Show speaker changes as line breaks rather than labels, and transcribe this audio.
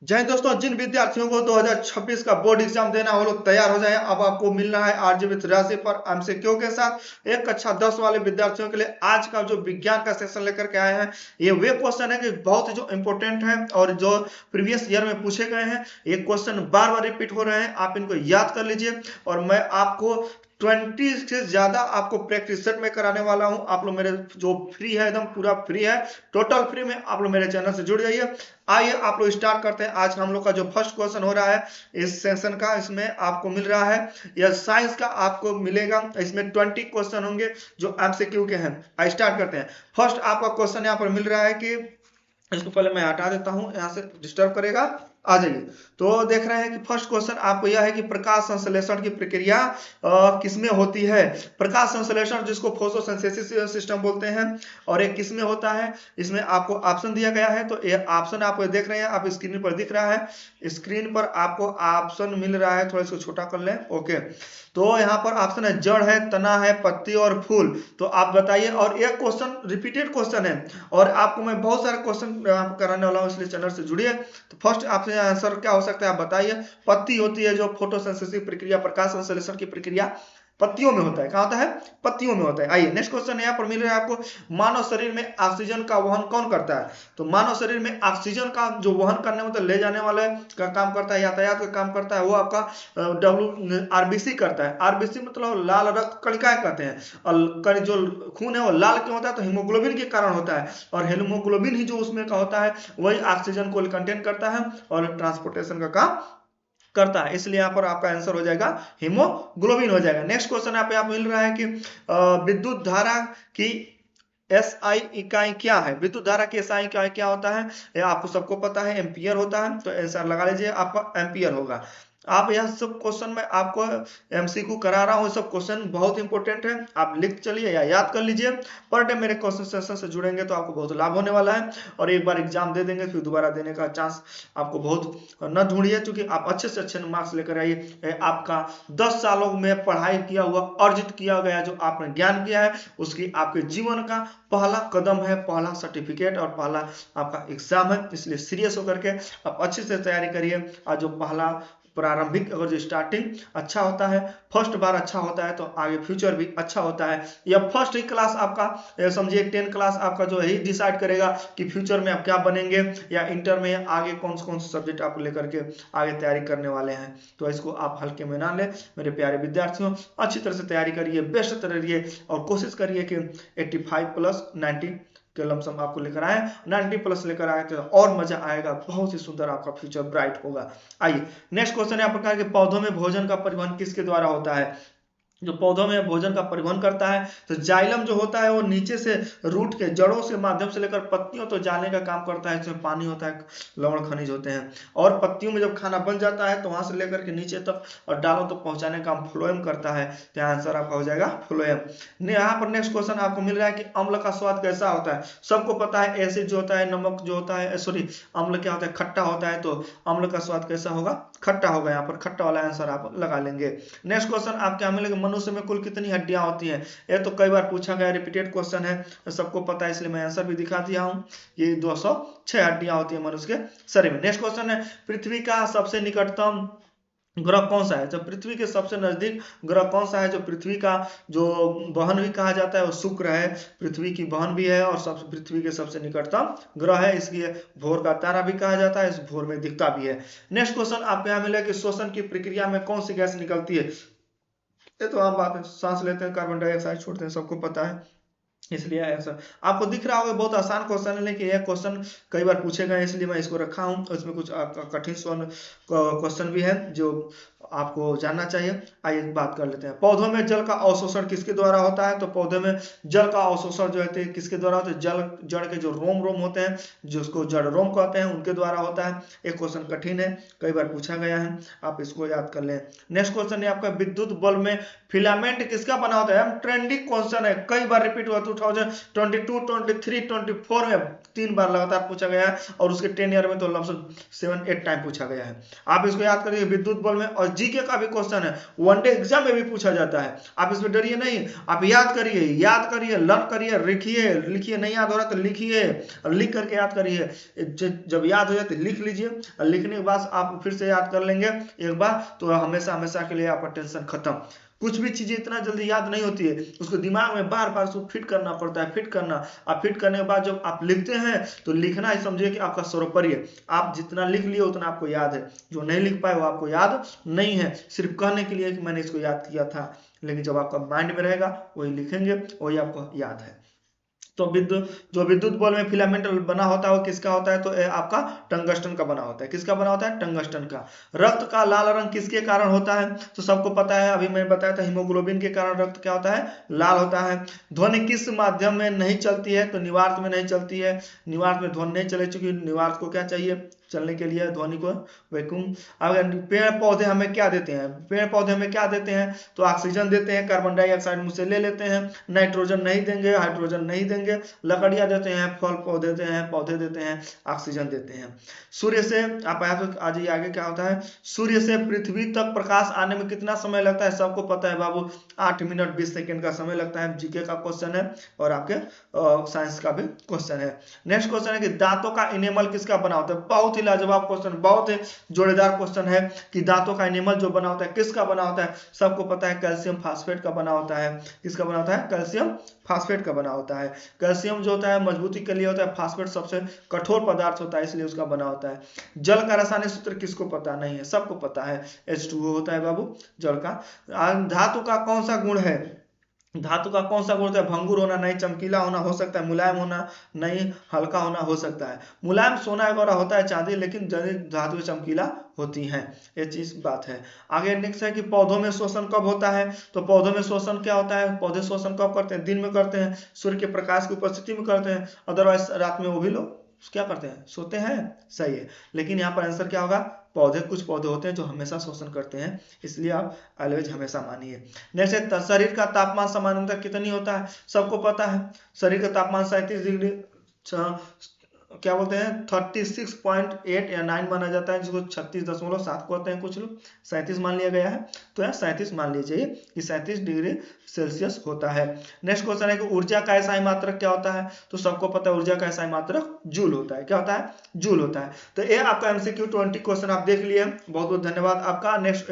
जय हिंद दोस्तों, जिन विद्यार्थियों को 2026 का बोर्ड एग्जाम देना वो लोग तैयार हो जाएं। अब आपको मिल रहा है आरजीबी 83 पर एमसीक्यू के साथ एक कक्षा 10 वाले विद्यार्थियों के लिए आज का जो विज्ञान का सेक्शन लेकर के आए हैं। ये वे क्वेश्चन है कि बहुत जो इंपॉर्टेंट है और जो प्रीवियस ईयर में पूछे गए हैं। ये क्वेश्चन बार बार रिपीट हो रहे हैं, आप इनको याद कर लीजिए। और मैं आपको 20 से ज्यादा आपको प्रैक्टिस सेट में कराने वाला हूं। आप लोग मेरे जो फ्री है, एकदम पूरा फ्री है, टोटल फ्री में आप लोग मेरे चैनल से जुड़ जाइए। आइए आप लोग स्टार्ट करते हैं। आज हम लोग का जो फर्स्ट क्वेश्चन हो रहा है इस सेशन का, इसमें आपको मिल रहा है यह साइंस का आपको मिलेगा। इसमें 20 क्वेश्चन होंगे जो एमसीक्यू के हैं। आइए स्टार्ट करते हैं। फर्स्ट आपका क्वेश्चन यहाँ पर मिल रहा है कि इसको पहले मैं हटा देता हूं, यहां से डिस्टर्ब करेगा। आ जाइए। तो देख रहे हैं कि फर्स्ट क्वेश्चन आपको यह है कि प्रकाश संश्लेषण की प्रक्रिया किसमें होती है। प्रकाश संश्लेषण जिसको फोटोसिंथेसिस सिस्टम बोलते हैं, और एक किसमें होता है। इसमें आपको ऑप्शन दिया गया है, तो ये ऑप्शन आप देख रहे हैं, आप स्क्रीन पर दिख रहा है। स्क्रीन पर आपको ऑप्शन मिल रहा है, थोड़ा इसको छोटा कर लें। ओके, तो यहाँ पर ऑप्शन है जड़ है, तना है, पत्ती और फूल। तो आप बताइए। और एक क्वेश्चन रिपीटेड क्वेश्चन है और आपको मैं बहुत सारे क्वेश्चन कराने वाला हूँ, इसलिए चैनल से जुड़िए। तो फर्स्ट आपसे आंसर क्या हो सकता है आप बताइए। पत्ती होती है जो फोटोसिंथेसिस प्रक्रिया, प्रकाश संश्लेषण की प्रक्रिया पत्तियों में होता है। कहाँ होता है? पत्तियों में होता है। आइए नेक्स्ट क्वेश्चन यहाँ पर मिल रहा है आपको, मानव शरीर में ऑक्सीजन का वहन कौन करता है। तो मानव शरीर में ऑक्सीजन का जो वहन करने मतलब ले जाने वाले का काम करता है, यातायात का काम करता है, वो आपका आरबीसी करता है। आरबीसी मतलब लाल रक्त कणिकाएं कहते हैं। और जो खून है वो लाल क्यों होता है, तो हीमोग्लोबिन के कारण होता है। और हीमोग्लोबिन ही जो उसमें का होता है वही ऑक्सीजन को कंटेन करता है और ट्रांसपोर्टेशन का काम करता है। इसलिए यहाँ पर आपका आंसर हो जाएगा हीमोग्लोबिन हो जाएगा। नेक्स्ट क्वेश्चन यहाँ पे आप मिल रहा है कि विद्युत धारा की एसआई इकाई क्या है। विद्युत धारा की एसआई इकाई क्या होता है, ये आपको सबको पता है, एम्पियर होता है। तो आंसर लगा लीजिए, आपका एम्पियर होगा। आप यह सब क्वेश्चन में आपको एमसीक्यू करा रहा हूँ, सब क्वेश्चन बहुत इंपॉर्टेंट है, आप लिख चलिए या याद कर लीजिए। पर डे मेरे क्वेश्चन सेशन से जुड़ेंगे तो आपको बहुत लाभ होने वाला है। और एक बार एग्जाम दे देंगे फिर दोबारा देने का चांस आपको बहुत न ढूंढिए, क्योंकि आप अच्छे से अच्छे मार्क्स लेकर आइए। आपका 10 सालों में पढ़ाई किया हुआ, अर्जित किया गया जो आपने ज्ञान किया है, उसकी आपके जीवन का पहला कदम है, पहला सर्टिफिकेट और पहला आपका एग्जाम है। इसलिए सीरियस होकर के आप अच्छे से तैयारी करिए। और जो पहला प्रारंभिक अगर जो स्टार्टिंग अच्छा होता है, फर्स्ट बार अच्छा होता है, तो आगे फ्यूचर भी अच्छा होता है। या फर्स्ट ही क्लास आपका समझिए 10 क्लास आपका जो है डिसाइड करेगा कि फ्यूचर में आप क्या बनेंगे, या इंटर में आगे कौन से सब्जेक्ट आप लेकर के आगे तैयारी करने वाले हैं। तो इसको आप हल्के में ना लें मेरे प्यारे विद्यार्थियों। अच्छी तरह से तैयारी करिए, बेस्ट तरह रहिए और कोशिश करिए कि 85 प्लस 90 के लमसम आपको लेकर आए। 90 प्लस लेकर आए तो और मजा आएगा, बहुत ही सुंदर आपका फ्यूचर ब्राइट होगा। आइए नेक्स्ट क्वेश्चन है प्रकार के, पौधों में भोजन का परिवहन किसके द्वारा होता है। जो पौधों में भोजन का परिवहन करता है, तो जाइलम जो होता है वो नीचे से रूट के जड़ों से माध्यम से लेकर पत्तियों तो जाने का काम करता है। इसमें पानी होता है, लवण खनिज होते हैं। और पत्तियों में जब खाना बन जाता है तो वहां से लेकर के नीचे तक और डालों तक पहुंचाने का काम फ्लोएम करता है। तो आंसर आपका हो जाएगा फ्लोएम। यहाँ पर नेक्स्ट क्वेश्चन आपको मिल रहा है कि अम्ल का स्वाद कैसा होता है। सबको पता है एसिड जो होता है, नमक जो होता है, सॉरी अम्ल क्या होता है, खट्टा होता है। तो अम्ल का स्वाद कैसा होगा, खट्टा होगा। यहाँ पर खट्टा वाला आंसर आप लगा लेंगे। नेक्स्ट क्वेश्चन आप क्या मिलेगा, मनुष्य में कुल कितनी हड्डियां होती हैं। ये तो कई बार पूछा गया, रिपीटेड क्वेश्चन है, सबको पता है, इसलिए मैं आंसर भी दिखा दिया हूं। ये 206 हड्डियां होती है मनुष्य के शरीर में। नेक्स्ट क्वेश्चन है, पृथ्वी का सबसे निकटतम ग्रह कौन सा है। तो पृथ्वी के सबसे नजदीक ग्रह कौन सा है। जो पृथ्वी का जो बहन भी कहा जाता है वो शुक्र है, पृथ्वी की बहन भी है और सब पृथ्वी के सबसे निकटतम ग्रह है। इसलिए भोर का तारा भी कहा जाता है, इस भोर में दिखता भी है। नेक्स्ट क्वेश्चन आपको यहाँ मिलेगा कि श्वसन की प्रक्रिया में कौन सी गैस निकलती है। ये तो आम बात है, सांस लेते हैं कार्बन डाइऑक्साइड छोड़ते हैं, सबको पता है। इसलिए ऐसा आपको दिख रहा होगा, बहुत आसान क्वेश्चन है, लेकिन यह क्वेश्चन कई बार पूछे गए इसलिए मैं इसको रखा हूं। इसमें कुछ कठिन क्वेश्चन भी है जो आपको जानना चाहिए। आइए बात कर लेते हैं, पौधों में जल का अवशोषण किसके द्वारा होता है। तो पौधे में जल का अवशोषण जो है किसके द्वारा होता है, जल जड़ के जो रोम होते हैं, जिसको जड़ रोम कहते हैं, उनके द्वारा होता है। एक क्वेश्चन कठिन है, कई बार पूछा गया है, आप इसको याद कर लें। नेक्स्ट क्वेश्चन है आपका, विद्युत बल्ब में फिलामेंट किसका बना होता है। ट्रेंडिंग क्वेश्चन है, कई बार रिपीट हुआ, 2022, 23, 24 में 3 बार लगातार पूछा गया है। और उसके 10 ईयर में तो लगभग 7-8 टाइम पूछा गया है। आप इसको याद करिए, विद्युत बल्ब में और जीके का भी क्वेश्चन है, वनडे एग्जाम में भी पूछा जाता है। आप इसमें डरिए नहीं, आप याद करिए, लर्न करिए, लिखिए, नहीं याद हो रहा तो लिखिए, और लिख करके याद करिए। जब याद हो जाए तो लिख लीजिए, और लिखने के बाद आप फिर से याद कर लेंगे एक बार, तो हमेशा हमेशा के लिए आपका टेंशन खत्म। कुछ भी चीजें इतना जल्दी याद नहीं होती है, उसको दिमाग में बार बार उसको फिट करना पड़ता है, फिट करना। आप फिट करने के बाद जब आप लिखते हैं तो लिखना ही समझिए कि आपका सर्वोपरि। आप जितना लिख लिए उतना आपको याद है, जो नहीं लिख पाए वो आपको याद नहीं है, सिर्फ कहने के लिए कि मैंने इसको याद किया था। लेकिन जब आपका माइंड में रहेगा वही लिखेंगे, वही आपको याद है। तो विद्युत बल्ब में फिलामेंट बना होता है वो किसका होता है? तो आपका टंगस्टन का बना होता है। किसका बना होता है? टंगस्टन का। रक्त का लाल रंग किसके कारण होता है? तो सबको पता है, अभी मैंने बताया था, हीमोग्लोबिन के कारण रक्त क्या होता है? लाल होता है। ध्वनि किस माध्यम में नहीं चलती है? तो निवार्त में नहीं चलती है। निवार्त में ध्वनि नहीं चले, चूंकि निवार्त को क्या चाहिए चलने के लिए? ध्वनि को वैक्यूम। अगर पेड़ पौधे हमें क्या देते हैं? पेड़ पौधे हमें क्या देते हैं? तो ऑक्सीजन देते हैं, कार्बन डाइऑक्साइड मुझसे ले लेते हैं, नाइट्रोजन नहीं देंगे, हाइड्रोजन नहीं देंगे। लकड़ियां देते हैं, फल पौधे देते हैं, ऑक्सीजन देते हैं। सूर्य से आप आज ही आगे क्या होता है? सूर्य से पृथ्वी तक प्रकाश आने में कितना समय लगता है? सबको पता है बाबू, 8 मिनट 20 सेकंड का समय लगता है। जीके का क्वेश्चन है और आपके साइंस का भी क्वेश्चन है। नेक्स्ट क्वेश्चन है कि दांतों का इनेमल किसका बना होता है? बहुत ही लाजवाब क्वेश्चन, बहुत ही जोड़ेदार क्वेश्चन है कि दांतों का इनेमल जो बना होता है किसका बना होता है? सबको पता है कैल्शियम फास्फेट का बना होता है। किसका बना होता है? कैल्शियम फास्फेट का बना होता है। कैल्शियम जो होता है मजबूती के लिए होता है, फास्फेट सबसे कठोर पदार्थ होता है, इसलिए उसका बना होता है। जल का रासायनिक सूत्र किसको पता नहीं है? सबको पता है, H2O होता है बाबू जल का। धातु का कौन सा गुण है? धातु का कौन सा गुण होता है? भंगुर होना नहीं, चमकीला होना हो सकता है, मुलायम होना नहीं, हल्का होना हो सकता है। मुलायम सोना वगैरह होता है, चांदी, लेकिन धातु चमकीला होती हैं, ये चीज बात है। आगे नेक्स्ट है कि पौधों में शोषण कब होता है? तो पौधों में शोषण क्या होता है? पौधे शोषण कब करते हैं? दिन में करते हैं, सूर्य के प्रकाश की उपस्थिति में करते हैं, अदरवाइज रात में वो भी लोग क्या करते हैं? सोते हैं। सही है, लेकिन यहाँ पर आंसर क्या होगा? पौधे, कुछ पौधे होते हैं जो हमेशा शोषण करते हैं, इसलिए आप ऑलवेज हमेशा मानिए। नेक्स्ट है शरीर का तापमान सामान्यतः कितनी होता है? सबको पता है, शरीर का तापमान 37 डिग्री क्या बोलते हैं 36.8 या 9 माना जाता है, जिसको 36.7 कहते हैं कुछ लोग, 37 मान लिया गया है। तो यहाँ 37 मान लीजिए कि 37 डिग्री सेल्सियस होता है। नेक्स्ट क्वेश्चन है कि ऊर्जा का एसआई मात्रक क्या होता है? तो सबको पता है ऊर्जा का एसआई मात्रक जूल होता है। क्या होता है? जूल होता है। तो ये आपका MCQ 20 क्वेश्चन आप देख लिए, बहुत बहुत धन्यवाद आपका। नेक्स्ट